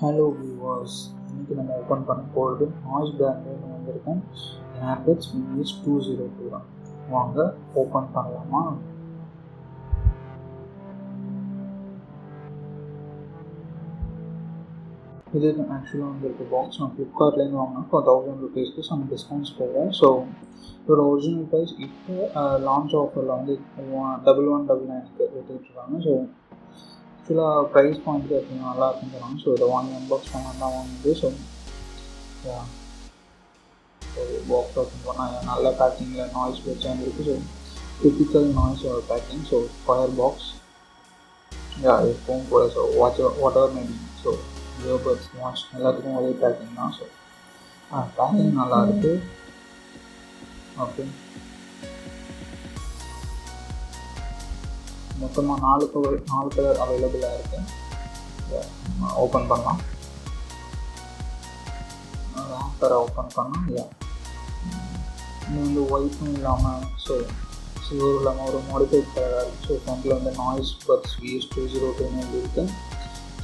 Hello viewers, இன்னைக்கு நம்ம open பண்ண போகிறது நாய்ஸ் பிராண்டில் வந்திருக்கேன் airbuds VS202 தான். வாங்க ஓப்பன் பண்ணலாமா? இது ஆக்சுவலாக வந்திருக்கு பாக்ஸ் நான் ஃப்ளிப்கார்ட்லேருந்து வாங்கினேன் ஃபார் 1000 rupees சம் டிஸ்கவுண்ட்ஸ் போக. ஸோ இதோட ஒரிஜினல் ப்ரைஸ் இப்போ லான்ச் ஆஃபரில் வந்து 1199க்கு எடுத்துகிட்ருக்காங்க. ஸோ ஆக்சுவலாக ப்ரைஸ் பாயிண்ட் அப்படின்னா நல்லா இருக்குன்னு சொன்னாங்க. ஸோ இதை வாங்கி அன்பாக்ஸ் பண்ணலாம் தான் வாங்குது. ஸோ ஒரு பாக்ஸ் ஓப்பன் பண்ணால் நல்ல பேக்கிங்கில் நாய்ஸ் வச்சா இருக்குது. So typical noise packing. So fire box எப்பவும் போல. So whatever maybe. So earbuds watch எல்லாத்துக்கும் ஒரே பேக்கிங் தான். ஸோ பேக்கிங் நல்லா இருக்குது. ஓகே, மொத்தமாக 4 கலர் அவைலபிளாக இருக்குது. ஓப்பன் பண்ணலாம். ஆஃபரை ஓப்பன் பண்ணால் இது வந்து ஒயிட்டும் இல்லாமல் ஸோ சில்வர் இல்லாமல் ஒரு மாடிஃபைட் கலராக இருக்குது. ஸோ ஃப்ரண்ட்டில் வந்து நாய்ஸ் பட்ஸ் VS202 இருக்குது.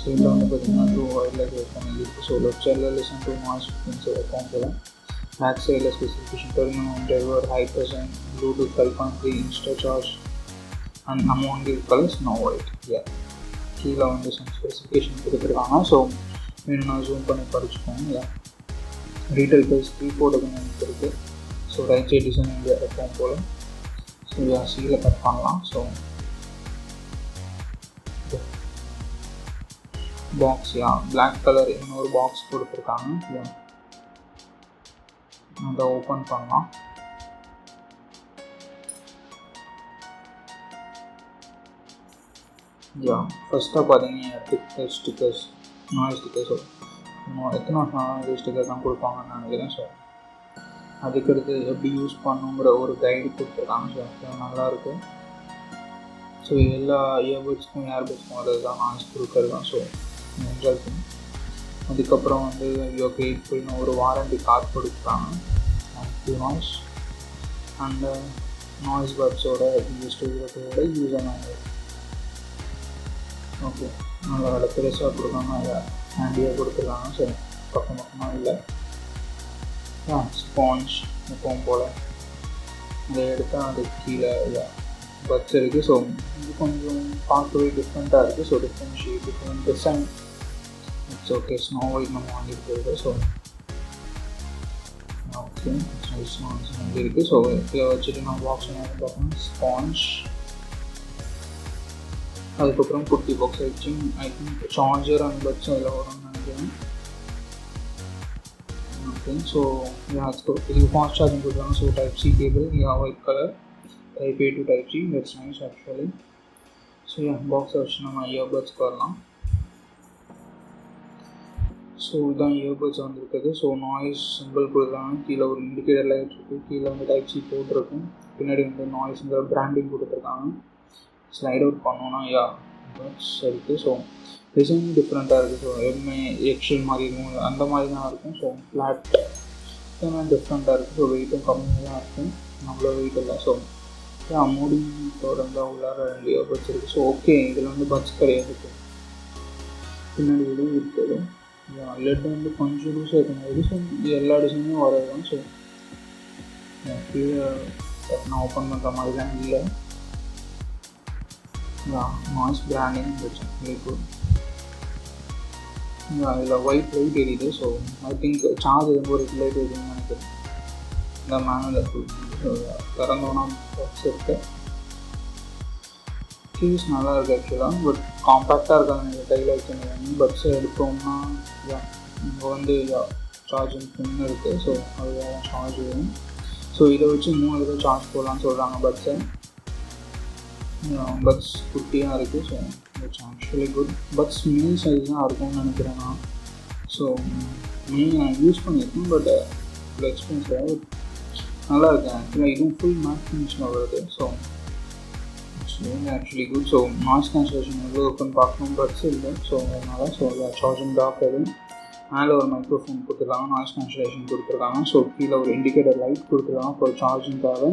ஸோ இதில் வந்து பார்த்திங்கன்னா 2 ஒயர்லெஸ் ஹெட்ஃபோன் இருக்குது. ஸோ லெஃப்ட் சைடில் listen to noise frequency headphone போல. பேக் சைடில் specification terminal driver high% Bluetooth 5.3 Insta charge and among the colors no white. கீழே வந்து சம் ஸ்பெசிஃபிகேஷன் கொடுத்துருக்காங்க. ஸோ வேணும்னா ஜூம் பண்ணி படிச்சுக்கோங்க. ரீட்டைல் ப்ரைஸ் 349 இருக்குது. ஸோ ரைட் சைட் டிசைன் இங்கே எப்பவும் போல். ஸோ சீலை கட் பண்ணலாம். ஸோ பாக்ஸ் பிளாக் கலர் இன்னொரு பாக்ஸ் கொடுத்துருக்காங்க. அதை ஓப்பன் பண்ணலாம். ஃபஸ்ட்டாக பார்த்தீங்கன்னா ஸ்டிக்கர்ஸ் நாய்ஸ் ஸ்டிக்கர்ஸ் எத்தனை வருஷம் ஸ்டிக்கர் தான் கொடுப்பாங்கன்னு நினைக்கிறேன். ஸோ அதுக்கடுத்து எப்படி யூஸ் பண்ணுங்கிற ஒரு கைடு கொடுத்துருக்காங்க. ஸோ அது நல்லாயிருக்கு. ஸோ எல்லா இயர்பட்ஸ்க்கும் ஏர்பட்ஸ்க்கும் அது தான் நாய்ஸ் கொடுக்குறது தான். ஸோ என்ஜாய் பண்ணி அதுக்கப்புறம் வந்து கிரேட்ஃபுல்னு ஒரு வாரண்டி கார்டு கொடுத்துருக்காங்க. நாய்ஸ் அண்ட் நாய்ஸ் பட்ஸோட VS202 யூஸ் ஆனாங்க. ஓகே, நல்லா வேலை பெருசாக கொடுக்காம ஹேண்டியாக கொடுத்துருக்காங்க. ஸோ பக்கமாக இல்லை. ஸ்பாஞ்ச் எப்பவும் போல் இதை எடுத்தால் அது கீழே பட்ஸ் இருக்குது. ஸோ இது கொஞ்சம் பார்க்கவே டிஃப்ரெண்ட்டாக இருக்குது. So different shape different design. It's okay, snow white நம்ம வாங்கிட்டு ஸோ ஓகே வந்து இருக்குது. ஸோ இதை வச்சுட்டு நான் பாக்ஸ் பார்க்கணும். ஸ்பாஞ்ச், அதுக்கப்புறம் குட்டி பாக்ஸ் ஆகிடுச்சு. I think charger and puts அதில் வரும்னு நினைக்கிறேன். ஓகே, ஸோ இதுக்கு ஃபாஸ்ட் சார்ஜிங் கொடுக்குறாங்க. So type C cable white colour type A to type C. That's nice actually. So பாக்ஸை வச்சு நம்ம இயர்பட்ஸ்க்கு வரலாம். ஸோ இதுதான் இயர்பட்ஸ் வந்துருக்குது. ஸோ நாய்ஸ் சிம்பிள் கொடுக்குறாங்க. கீழே ஒரு இண்டிகேட்டர் லைட் இருக்குது. கீழே வந்து டைப் C போட்டிருக்கும். பின்னாடி வந்து நாய்ஸுங்கிற பிராண்டிங் கொடுத்துருக்காங்க. ஸ்லைட் அவுட் பண்ணோன்னா பட்ஸ் இருக்குது. ஸோ டிசைன் டிஃப்ரெண்ட்டாக இருக்குது. ஸோ எதுவுமே எக்ஷல் மாதிரி இருக்கும், அந்த மாதிரி தான் இருக்கும். ஸோ ஃப்ளாட் டிஃப்ரெண்ட்டாக இருக்குது. ஸோ வெயிட்டும் கம்மியாக தான் இருக்கும், அவ்வளோ வெயிட் இல்லை. ஸோ மூடி தொடர்ந்தால் உள்ளார 2 இயர்பட்ஸ் இருக்குது. ஸோ ஓகே, இதில் வந்து பட்ஸ் கிடையாது. பின்னாடி எதுவும் இருக்குது. லெட் வந்து கொஞ்சம் லூஸாக இருக்கும்போது ஸோ எல்லா டிசைனும் வரது தான். ஸோ கீழே நான் ஓப்பன் பண்ணுற மாதிரி தான் இல்லை. Noise branding very good. இதில் ஒயிட் லைட் எரியுது. ஸோ ஐ திங்க் சார்ஜ் எதுவும் ஒரு லைட் எரியுதுன்னு நினைக்கிறேன். இந்த மேனுவல் திறந்தோன்னா பட்ஸ் இருக்குது. கீஸ் நல்லா இருக்குது ஆக்சுவலாக. பட் காம்பேக்டாக இருக்காது. நீங்கள் கையில் வச்சுருந்தீங்க பட்ஸை எடுத்தோம்னா இங்கே வந்து சார்ஜிங் பின் இருக்குது. ஸோ அது சார்ஜ் வேணும். ஸோ இதை வச்சு 3 தடவை சார்ஜ் போடலான்னு சொல்கிறாங்க பட்ஸை. பட்ஸ் குட்டியாக இருக்குது. So it's actually good. Buds mini size தான் இருக்கும்னு நினைக்கிறேன் நான். ஸோ மினி நான் யூஸ் பண்ணியிருக்கேன். பட் இவ்வளோ எக்ஸ்பென்சிவாக நல்லா இருக்குது ஆக்சுவலாக. இதுவும் ஃபுல் மேட் ஃபினிஷில் வருது. So it's actually good. So noise cancellation எவ்வளோ இருக்குன்னு பார்க்கணும். பட்ஸ் இல்லை. ஸோ அதனால் சார்ஜிங் டாக் எதுவும் மேலே ஒரு மைக்ரோஃபோன் கொடுத்துருக்காங்க. நாய்ஸ் கேன்சலேஷன் கொடுத்துருக்காங்க. ஸோ கீழே ஒரு இண்டிகேட்டர் லைட் கொடுத்துருக்காங்க ஃபார் சார்ஜிங்காக.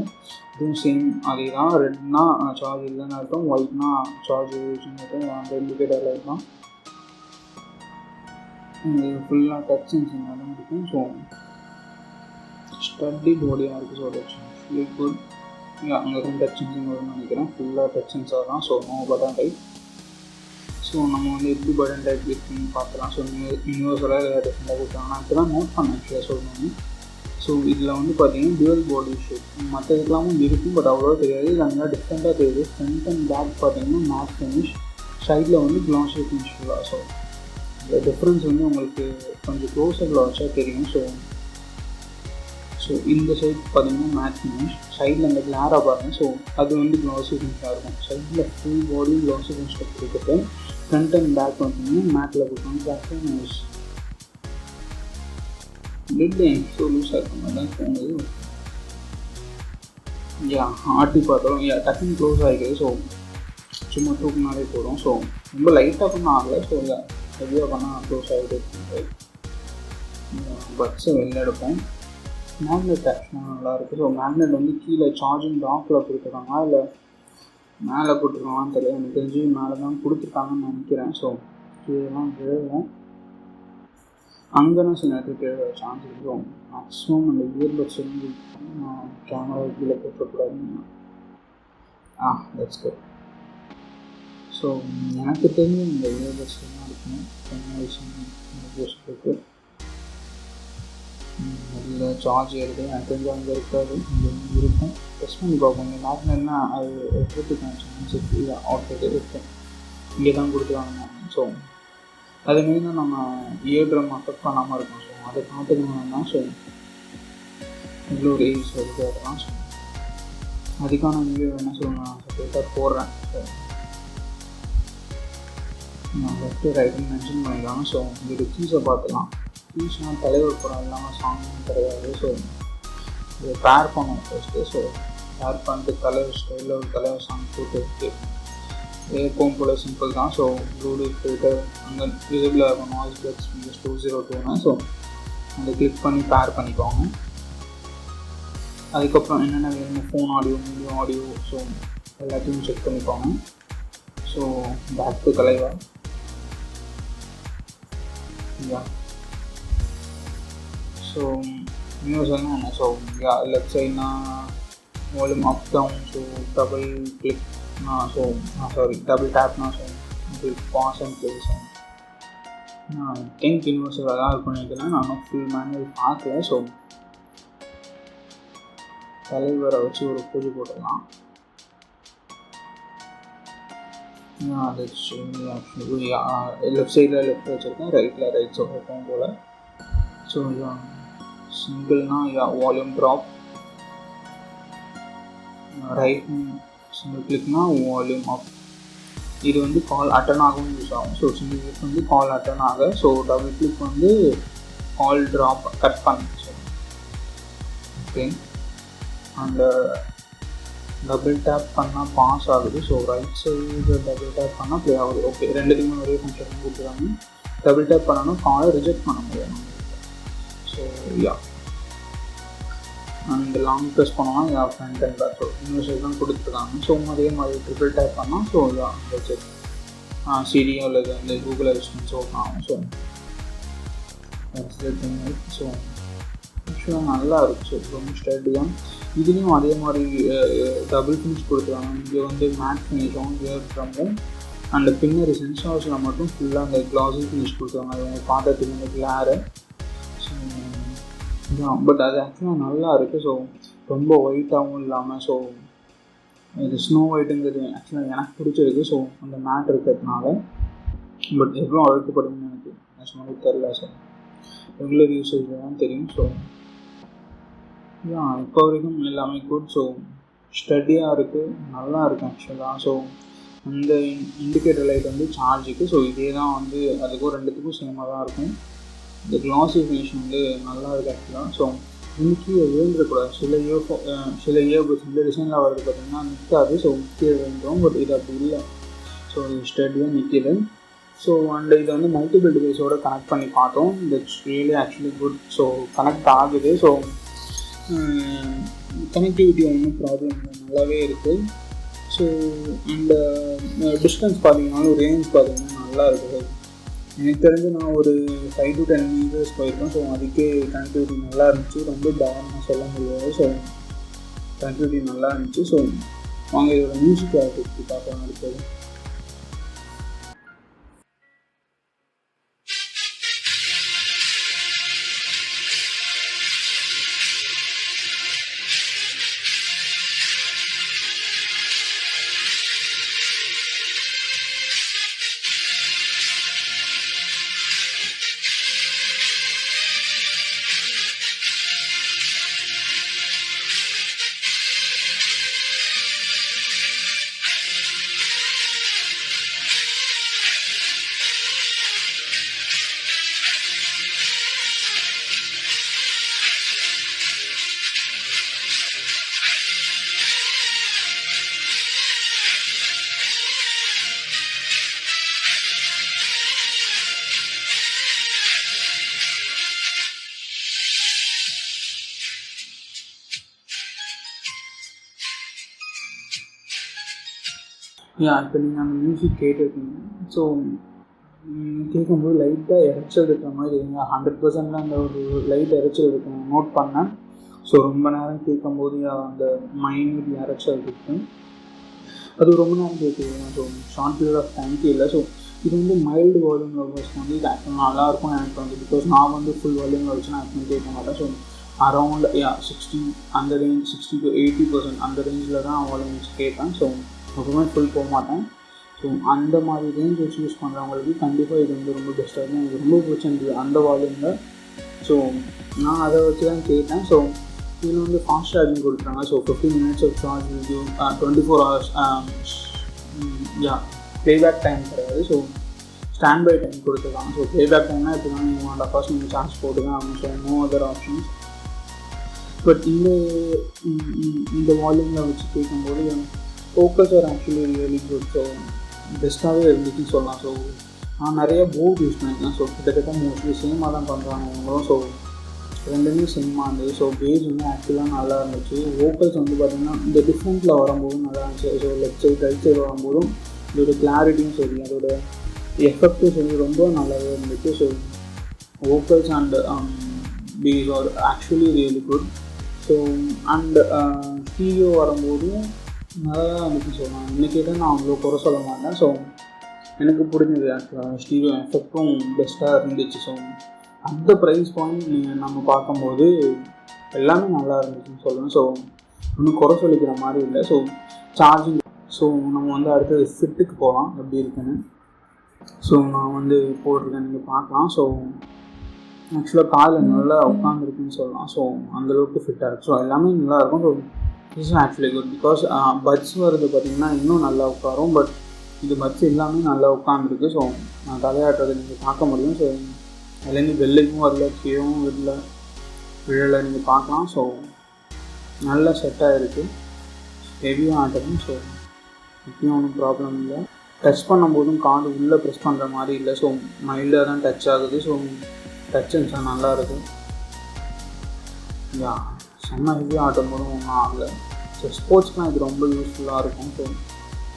இதுவும் சேம் அதே தான். ரெட்னா சார்ஜ் இல்லைன்னு அர்த்தம், ஒயிட்னா சார்ஜ் யூஸ்ன்னு அர்த்தம். அந்த இண்டிகேட்டர் லைட் தான். இது ஃபுல்லாக டச் சென்சிங்காக தான் இருக்கும். ஸோ ஸ்டட்டி பாடியாக இருக்குது. So that's really good. அங்கே தான் டச் சென்சிங் வரும்னு நினைக்கிறேன். ஃபுல்லாக டச் சென்சார் தான். So no button type. So நம்ம வந்து எப்படி பட்டன் டைப் கிளிக் பண்ணி பார்க்கலாம். ஸோ யூனிவர்சலாக டிஃப்ரெண்டாக கொடுத்தாங்க. நான் இப்போ தான் நோட் பண்ணேன் ஆக்சுவலாக சொல்லணும். ஸோ இதில் வந்து பார்த்தீங்கன்னா டுவல் பாடி ஷேப் மற்றதுக்கெல்லாமும் இருக்கும், பட் அவ்வளோவா தெரியாது. இது அங்கே டிஃப்ரெண்ட்டாக தெரியுது. ஃப்ரண்ட் அண்ட் பேக் பார்த்தீங்கன்னா மேட் ஃபினிஷ், சைடில் வந்து க்ளாஸி ஃபினிஷ் ஃபுல்லாக. ஸோ இந்த டிஃப்ரென்ஸ் வந்து உங்களுக்கு கொஞ்சம் க்ளோஸபில் வச்சா தெரியும். ஸோ இந்த சைட் பார்த்தீங்கன்னா மேட் ஃபினிஷ், சைடில் அந்த கிளாராக பாருங்கள். ஸோ அது வந்து க்ளாஸி ஃபினிஷாக இருக்கும். சைடில் ஃபுல் பாடி க்ளாஸி ஃபினிஷ் கொடுத்துட்டு ஃப்ரண்ட் அண்ட் பேக் பார்த்தீங்கன்னா மேட்டில் கொடுத்தாங்க. Back nice. லிட்டு ஸோ லூஸாக இருக்க மாதிரி தான் தோணுது. ஆட்டி பார்த்தோம். டக்குன்னு க்ளோஸ் ஆகிக்குது. ஸோ சும்மா தூக்குனாலே போதும். ஸோ ரொம்ப லைட்டாக பண்ணால் ஆகலை. ஸோ ஹெவியாக பண்ணால் க்ளோஸ் ஆகிட்டு இருக்கு. பட்ஸை வெளில எடுப்போம். மேக்னெட் ஆக்ஷனாக நல்லாயிருக்கு. ஸோ மேக்னெட் வந்து கீழே சார்ஜிங் டாக்கில் கொடுத்துருக்காங்க, இல்லை மேலே போட்டுருக்காங்கன்னு தெரியல. எனக்கு தெரிஞ்சு மேலே தான் கொடுத்துருக்காங்கன்னு நினைக்கிறேன். ஸோ இதெல்லாம் விழுவோம். அங்கேனா சில நேரத்துக்கு சான்ஸ் இருக்கும். மேக்ஸிமம் அந்த இயர்பட்ஸ் வந்து கேமரா கீழே போட்டக்கூடாதுன்னு. That's good. ஸோ எனக்கு தெரிஞ்ச இந்த இயர்பட்ஸ் தான் இருக்கணும். என்ன விஷயம் இருக்குது. அதில் சார்ஜ் ஏறுது. எனக்கு தெரிஞ்சு அங்கே இருக்காது, இங்கே இருக்கும். டெஸ்ட் பண்ணி பார்ப்போம். இங்கே மேக்னெட்னா அது எடுத்துக்கான சான்ஸ் இருக்குது. ஆல்ரெடி இருக்கும். இங்கே தான் கொடுத்துருவாங்க. ஸோ அது மெயினாக நம்ம இயர் ட்ரம் அஃபெக்ட் பண்ணாமல் இருக்கும். ஸோ அதை பார்த்துக்கணும்னா ஸோ இவ்வளோ ஒரு ஏஜ் வருது. அதெல்லாம் ஸோ அதுக்கான வீடியோ என்ன சொல்லணும் செப்பரேட்டாக போடுறேன். ஸோ நான் லெஃப்ட் ரைட்டுன்னு மென்ஷன் பண்ணிக்கலாம். ஸோ இந்த கீஸை பார்த்துக்கலாம். கீஸ்னால் தலைவர் படம் இல்லாமல் சாங்கும் கிடையாது. ஸோ இதை பேர் பண்ணுவோம் ஃபஸ்ட்டு. ஸோ பேர் பண்ணிட்டு தலைவர் ஸ்டைலில் ஒரு தலைவர் சாங் போட்டு இருக்குது. எப்பவும் போல் சிம்பிள் தான். ஸோ ப்ளூடூத் போய்ட்டு அங்கே விசிபிளாக இருக்கும் நாய்ஸ் பட்ஸ் VS202. ஸோ அதை கிளிக் பண்ணி பேர் பண்ணிக்குவாங்க. அதுக்கப்புறம் என்னென்ன வேணும், phone audio, video audio, so எல்லாத்தையும் செக் பண்ணிக்குவாங்க. ஸோ பேக் டு தலைவா. ஸோ நியூஸ் என்ன ஸோ லெஃப்ட் சைட்னா volume up down. So double click so sorry double டேப்னா ஸோ உங்களுக்கு பாஸ் அண்ட் ப்ளே. ஸோ நான் டென்த் யூனிவர்ஸில் தான் இருக்குன்னு நினைக்கிறேன். நானும் ஃபுல் மேனுவல் பார்க்கல. ஸோ தலைவரை வச்சு ஒரு பூஜை போட்டுடலாம். ஆக்சுவலி லெஃப்ட் சைடில் லெஃப்ட் வச்சுருக்கேன், ரைட்டில் ரைட் சைட் இருக்கும் போல். ஸோ சிங்கிள்னா வால்யூம் ட்ராப், ரைட் சிங்கிள் கிளிக்னா வால்யூம் அப். இது வந்து கால் அட்டன் ஆகவும் யூஸ் ஆகும். ஸோ சிங்கிள் கிளிக் வந்து கால் அட்டன் ஆக. ஸோ டபுள் கிளிக் வந்து கால் ட்ராப் கட் பண்ணு. So okay. And double tap பண்ணால் பாஸ் ஆகுது. So right side double tap பண்ணால் ப்ளே ஆகுது. ஓகே, ரெண்டுத்துக்குமே ஒரே ஃபங்க்ஷன் கொடுத்துருக்காங்க. டபுள் டேப் பண்ணணும், காலை ரிஜெக்ட் பண்ண முடியாது. ஸோ அண்ட் லாங் ப்ரெஸ் பண்ணோம்னா front and back. So universal தான் கொடுத்துருக்காங்க. ஸோ அதே மாதிரி ட்ரிபிள் டேப் பண்ணால் ஸோ வச்சு சிடியோ அல்லது அந்த கூகுள் அசிஸ்டன்ட் ஓப்பன் ஆகும். ஸோ ஸோ ஆக்சுவலாக நல்லா இருக்குது. ஸோ ரொம்ப ஸ்டடியாக இதுலேயும் அதே மாதிரி டபுள் ஃபினிஷ் கொடுத்துருக்காங்க. இங்கே வந்து மேட் ஃபினிஷும் இயர் ட்ரம்மும் அண்ட் பின்னர் சென்சார்ஸில் மட்டும் ஃபுல்லாக அந்த க்ளாஸி ஃபினிஷ் கொடுத்துருக்காங்க. அது அவங்க பார்க்கறதுக்கு இந்த கிளாரு. ஸோ பட் அது ஆக்சுவலாக நல்லா இருக்குது. ஸோ ரொம்ப ஒயிட்டாகவும் இல்லாமல். ஸோ இது ஸ்னோ ஒயிட்டுங்கிறது ஆக்சுவலாக எனக்கு பிடிச்சிருக்கு. ஸோ அந்த மேட் இருக்கிறதுனால. பட் எவ்வளோ அழுக்கப்படுதுன்னு எனக்கு ஆக்சுவலாக தெரில. ஸோ ரெகுலர் யூசேஜில் தான் தெரியும். ஸோ இப்போ வரைக்கும் எல்லாமே குட். ஸோ ஸ்டடியாக இருக்குது, நல்லா இருக்குது ஆக்சுவலாக. ஸோ அந்த இண்டிகேட்டர் லைட் வந்து சார்ஜுக்கு. ஸோ இதே தான் வந்து அதுக்கும் ரெண்டுத்துக்கும் சேமாக தான் இருக்கும். இந்த க்ளாஸி ஃபினிஷ் வந்து நல்லா இருக்குது ஆக்சுவலாக. ஸோ இன்னைக்கு விழுந்துடக்கூடாது. சில இயர்பட்ஸ் வந்து டிசைனில் வர்றது பார்த்திங்கன்னா நிற்காது. ஸோ கீழே விழுந்துடும். பட் இது அப்படி இல்லை. ஸோ ஸ்டடியாக நிற்கிது. ஸோ அண்ட் இதை வந்து மல்டிபிள் டிவைஸோடு கனெக்ட் பண்ணி பார்த்தோம். It's really actually good. So connect ஆகுது. ஸோ கனெக்டிவிட்டி ஒன்றும் ப்ராப்ளம் இல்லை, நல்லாவே இருக்குது. ஸோ அண்ட் டிஸ்டன்ஸ் பார்த்தீங்கன்னாலும் ரேஞ்ச் பார்த்தீங்கன்னா நல்லா இருக்குது. எனக்கு தெரிஞ்சு நான் ஒரு 5 to 10 இயர்ஸ் போயிருக்கேன். ஸோ அதுக்கே கனெக்டிவிட்டி நல்லா இருந்துச்சு. ரொம்ப தாராளமாக சொல்ல முடியாது. ஸோ கனெக்டிவிட்டி நல்லா இருந்துச்சு. ஸோ வாங்க இதோட மியூசிக் குவாலிட்டி பார்க்கலாம் அடுத்தது. இப்போ நீங்கள் அந்த மியூசிக் கேட்டுருக்கீங்க. ஸோ கேட்கும்போது லைட்டாக இறைச்சல் இருக்கிற மாதிரி 100% அந்த ஒரு லைட் இறைச்சல் இருக்கும் நோட் பண்ணேன். ஸோ ரொம்ப நேரம் கேட்கும்போது அந்த மைன்யூட் இறைச்சல் இருக்கும். அது ரொம்ப நேரம் கேட்குது. ஸோ ஷார்ட் பீரியட் ஆஃப் டைம்க்கு இல்லை. ஸோ இது வந்து மைல்டு வால்யூம் லெவல்ஸ் வந்து இது ஆக்சுவலாக நல்லாயிருக்கும் எனக்கு வந்து. பிகாஸ் நான் வந்து ஃபுல் வால்யூம் வச்சு நான் ஆக்சுவலாக கேட்க மாட்டேன். ஸோ அரௌண்ட் 60 அந்த ரேஞ்ச் 60 to 80% அந்த ரேஞ்சில் தான் வால்யூம் வச்சு கேட்பேன். ஸோ எப்பவுமே ஃபுல் போக மாட்டேன். ஸோ அந்த மாதிரி ரேஞ்ச் வச்சு யூஸ் பண்ணுறவங்களுக்கு கண்டிப்பாக இது வந்து ரொம்ப பெஸ்ட்டாக இருக்கும். எனக்கு ரொம்ப பிடிச்சிருந்தது அந்த வால்யூமில். ஸோ நான் அதை வச்சு தான் கேட்டேன். ஸோ இதில் வந்து ஃபாஸ்ட் சார்ஜிங் கொடுக்குறாங்க. ஸோ 15 minutes ஆஃப் சார்ஜ் இது 24 hours ப்ளேபேக் டைம் கிடையாது. ஸோ ஸ்டாண்ட் பை டைம் கொடுத்துருக்காங்க. ஸோ ப்ளேபேக் டைம்னா இப்போ தான் நீங்கள் 1.5 hours நீங்கள் சார்ஜ் போட்டுதான் ஆகணும். So no other options. But இந்த வால்யூமில் வச்சு கேட்கும்போது focus are actually really good. So பெஸ்ட்டாகவே இருந்துச்சுன்னு சொல்லலாம். ஸோ நான் நிறைய போர்டு யூஸ் பண்ணியிருக்கேன். ஸோ கிட்டத்தட்ட மோஸ்ட்லி சேமாக தான் பண்ணுறாங்க அவங்களும். ஸோ ரெண்டுமே சேமாக இருந்தது. ஸோ பேஸ் வந்து ஆக்சுவலாக நல்லா இருந்துச்சு. வோக்கல்ஸ் வந்து பார்த்திங்கன்னா இந்த டிஃப்ரெண்ட்டில் வரும்போதும் நல்லா இருந்துச்சு. So left side right side வரும்போதும் இதோட கிளாரிட்டியும் சரி அதோட எஃபெக்டும் சரி ரொம்ப நல்லாவே இருந்துச்சு. So vocals and bass are actually really good. So and stereo வரும்போதும் நல்லா இருந்துச்சு சொல்லலாம். இன்னைக்கு கேட்டால் நான் அவ்வளோ குறை சொல்ல மாட்டேன். ஸோ எனக்கு பிடிச்சது ஆக்சுவலாக ஸ்டீரியோ எஃபெக்டும் பெஸ்ட்டாக இருந்துச்சு. ஸோ அந்த ப்ரைஸ் பாயிண்ட் நம்ம பார்க்கும்போது எல்லாமே நல்லா இருந்துச்சுன்னு சொல்லுவேன். ஸோ இன்னும் குறை சொல்லிக்கிற மாதிரி இல்லை. So charging. ஸோ நம்ம வந்து அடுத்தது ஃபிட்டுக்கு போகலாம் எப்படி இருக்குன்னு. ஸோ நான் வந்து போட்டிருக்கேன் நீங்கள் பார்க்கலாம். ஸோ ஆக்சுவலாக காலில் நல்லா உட்காந்துருக்குன்னு சொல்லலாம். ஸோ அந்தளவுக்கு ஃபிட்டாக இருக்குது. ஸோ எல்லாமே நல்லாயிருக்கும். So this is actually good. Because buds வருது பார்த்திங்கன்னா இன்னும் நல்லா உட்காரும். பட் இது பட்ஸ் எல்லாமே நல்லா உட்காந்துருக்கு. ஸோ நான் தலையாட்டுறதை நீங்கள் பார்க்க முடியும். ஸோ அதுலேருந்து வெள்ளைக்கும் வரல கீழவும் விழலை நீங்கள் பார்க்கலாம். ஸோ நல்லா செட்டாக இருக்குது. ஹெவியாக ஆட்டணும். ஸோ இப்பயும் ஒன்றும் ப்ராப்ளம் இல்லை. டச் பண்ணும்போதும் கார்டு உள்ளே ப்ரெஸ் பண்ணுற மாதிரி இல்லை. ஸோ மைல்டாக தான் டச் ஆகுது. ஸோ டச் சென்சார் நல்லா இருக்குது. செம்ம ஹெவியாக ஆட்டும் போதும் ஒன்றும் ஆகலை. ஸோ ஸ்போர்ட்ஸ்லாம் இது ரொம்ப யூஸ்ஃபுல்லாக இருக்கும். ஸோ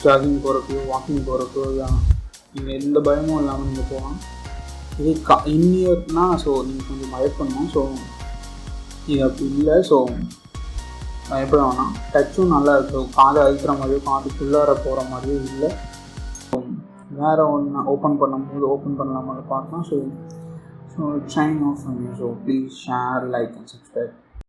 ஜாகிங் போகிறப்போ வாக்கிங் போகிறப்போ நீங்கள் எந்த பயமும் இல்லாமல் நீங்கள் போகலாம். இது இன்இயர்னால் ஸோ நீங்கள் கொஞ்சம் பயப்படணும். ஸோ இது அப்படி இல்லை. ஸோ பயப்பட வேணாம். டச்சும் நல்லா இருக்கும். காதை அழுத்துற மாதிரியோ காதுக்குள்ளார போகிற மாதிரியோ இல்லை. ஸோ வேறு ஒன்று ஓப்பன் பண்ணலாமா பார்க்கலாம். So signing off from you. So please share, like and subscribe.